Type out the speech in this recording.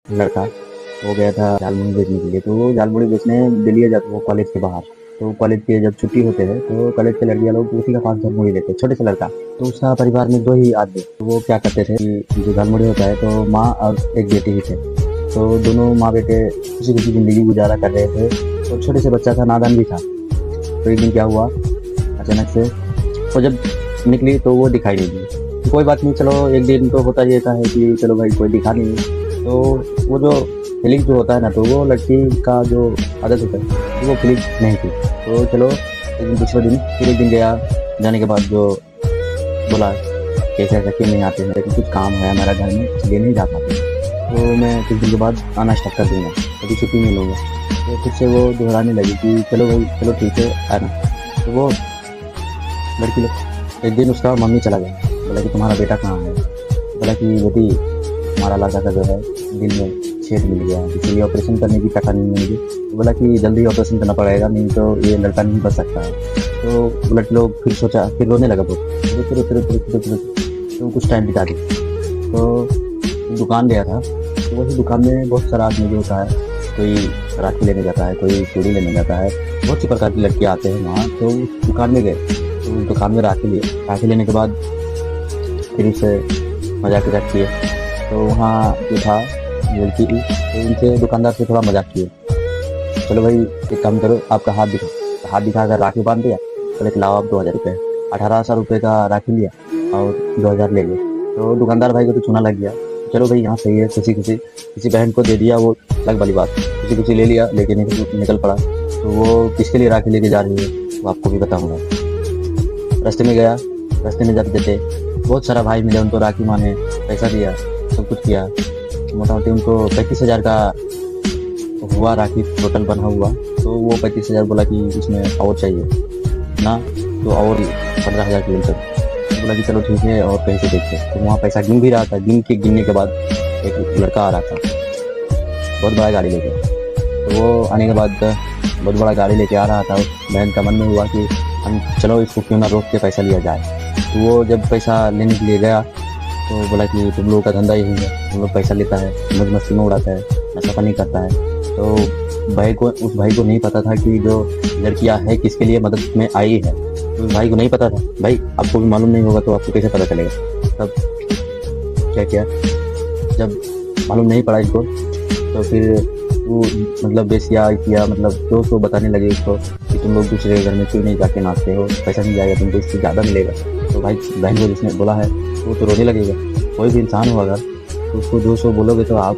लड़का, वो गया था झालमुड़ी बेचने के लिए। तो वो झालमुड़ी बेचने दिल्ली जाता वो कॉलेज के बाहर। तो कॉलेज के जब छुट्टी होते हैं तो कॉलेज के लड़कियां लोग उसी का 5 झालमुड़ी लेते हैं, छोटे से लड़का। तो उसका परिवार में 2 ही आदमी, तो वो क्या करते थे कि जो झालमुड़ी होता है तो माँ और एक बेटी ही थे। तो दोनों माँ बेटे खुशी खुशी जिंदगी गुजारा कर रहे थे। तो छोटे से बच्चा था, नादान भी था। तो एक दिन क्या हुआ, अचानक से वो जब निकली तो वो दिखाई नहीं दी। कोई बात नहीं, चलो एक दिन तो होता ही रहता है कि चलो भाई कोई दिखा नहीं। तो वो जो फीलिंग जो होता है ना, तो वो लड़की का जो आदत होता है तो वो फीलिंग नहीं थी। तो चलो एक दिन, दूसरे दिन फिर एक दिन गया। जाने के बाद जो बोला कैसे ऐसा क्यों नहीं आते हैं, लेकिन कुछ काम है हमारा घर में इसलिए नहीं जा पाते, तो मैं कुछ दिन के बाद आना स्टार्ट कर दूँगा, कभी छुट्टी नहीं लूँगा। तो फिर से वो दोहराने लगी कि चलो भाई चलो ठीक है आना। तो वो लड़की लोग एक दिन उसका मम्मी चला गया, बोला कि तुम्हारा बेटा कहाँ है। बोला कि बेटी हमारा लड़का का जो है दिल में छेद मिल गया है, इसीलिए ऑपरेशन करने की टका नहीं मिलेगी। तो बोला कि जल्दी ऑपरेशन करना पड़ेगा, नहीं तो ये लड़का नहीं बच सकता है। तो लड़के लोग फिर सोचा, फिर रोने लगा बहुत, रोते रोते रोते रोते रोते रोते। तो कुछ टाइम बिता दी। तो दुकान गया था, तो वही दुकान में बहुत सारा आदमी जो होता है, कोई राखी लेने जाता है, कोई चूड़ी लेने जाता है, बहुत सी प्रकार की लड़कियाँ आते हैं वहाँ। तो उस दुकान में गए, तो उस दुकान में राखी लिए। राखी लेने के बाद फिर उससे मजाक वजाक किए। तो वहाँ जो था लड़की थी, तो उनसे दुकानदार से थोड़ा मजाक किए, चलो भाई एक काम करो, आपका हाथ दिखा। तो हाथ दिखाकर राखी बांध दिया। बोले कि लाओ आप 2000 रुपये। 1800 रुपये का राखी लिया और 2000 ले लिए। तो दुकानदार भाई को तो चूना लग गया, चलो भाई यहाँ सही है, खुशी खुशी किसी बहन को दे दिया, वो अलग वाली बात, खुशी खुशी ले लिया, लेके निकल पड़ा। तो वो किसके लिए राखी लेके जा रही है वो आपको भी बताऊँगा। रास्ते में गया, रास्ते में जाते जाते बहुत सारा भाई मिले, उनको राखी माने, पैसा दिया, सब कुछ किया। मोटा मोटी उनको 35,000 का हुआ राखी टोटल बना हुआ। तो वो 35,000 बोला कि उसमें और चाहिए ना, तो और 15,000 की बोलते। तो बोला कि चलो ठीक है और कहीं से देखते। तो वहाँ पैसा गिन भी रहा था, गिनने के बाद एक लड़का आ रहा था बहुत बड़ा गाड़ी लेके। तो वो आने के बाद बहुत बड़ा गाड़ी लेके आ रहा था। उस बहन का मन में हुआ कि हम चलो इसको क्यों ना रोक के पैसा लिया जाए। तो वो जब पैसा लेने के लिए गया तो बोला कि तुम लोगों का धंधा यही है, तुम लोग पैसा लेता है, मौज मस्ती में उड़ाता है, नशा पानी करता है। तो उस भाई को नहीं पता था कि जो लड़कियां है किसके लिए मदद में आई है। तो उस भाई को नहीं पता था। भाई आपको भी मालूम नहीं होगा तो आपको कैसे पता चलेगा। तब क्या किया, जब मालूम नहीं पड़ा इनको, तो फिर वो मतलब बेसिया किया, मतलब जो बताने लगे उसको कि तुम लोग दूसरे घर में क्यों नहीं जाके नाचते हो, पैसा नहीं जाएगा तुमको, इससे ज़्यादा मिलेगा। तो भाई बहन को जिसने बोला है वो तो रोने लगेगा। कोई भी इंसान हो अगर तो उसको 200 बोलोगे तो आप